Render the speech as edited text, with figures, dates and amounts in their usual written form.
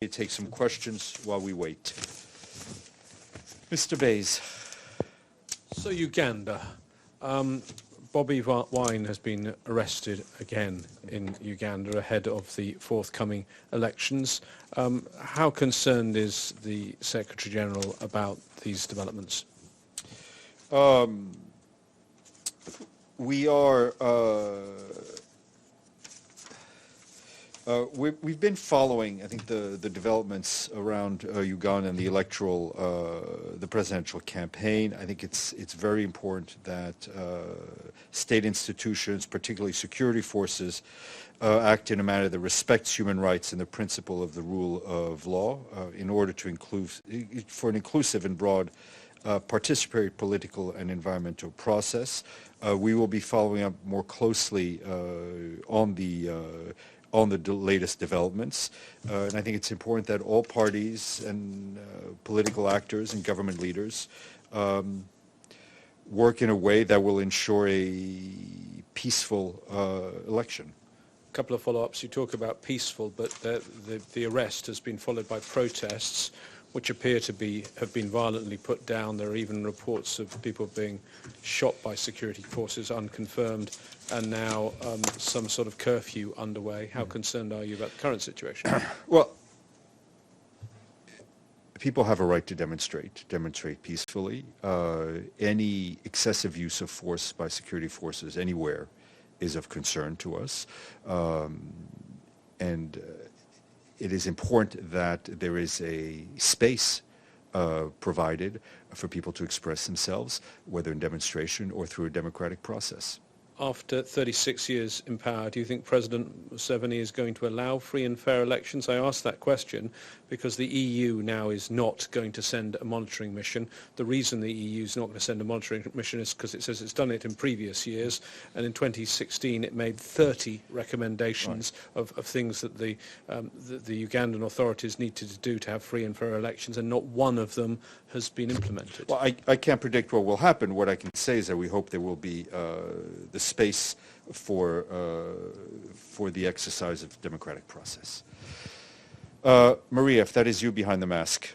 Take some questions while we wait. Mr. Bays. So Uganda, Bobi Wine has been arrested again in Uganda ahead of the forthcoming elections. How concerned is the Secretary General about these developments? We are. We've been following, I think, the developments around Uganda and the presidential campaign. I think it's very important that state institutions, particularly security forces, act in a manner that respects human rights and the principle of the rule of law in order to for an inclusive and broad participatory political and environmental process. We will be following up more closely on the latest developments. And I think it's important that all parties and political actors and government leaders work in a way that will ensure a peaceful election. A couple of follow-ups. You talk about peaceful, but the arrest has been followed by protests which appear to have been violently put down. There are even reports of people being shot by security forces, unconfirmed, and now some sort of curfew underway. How concerned are you about the current situation? Well, people have a right to demonstrate peacefully. Any excessive use of force by security forces anywhere is of concern to us. It is important that there is a space provided for people to express themselves, whether in demonstration or through a democratic process. After 36 years in power, do you think President Museveni is going to allow free and fair elections? I ask that question because the EU now is not going to send a monitoring mission. The reason the EU is not going to send a monitoring mission is because it says it's done it in previous years, and in 2016 it made 30 recommendations of things that the Ugandan authorities needed to do to have free and fair elections, and not one of them has been implemented. Well, I can't predict what will happen. What I can say is that we hope there will be the space for the exercise of democratic process. Maria, if that is you behind the mask.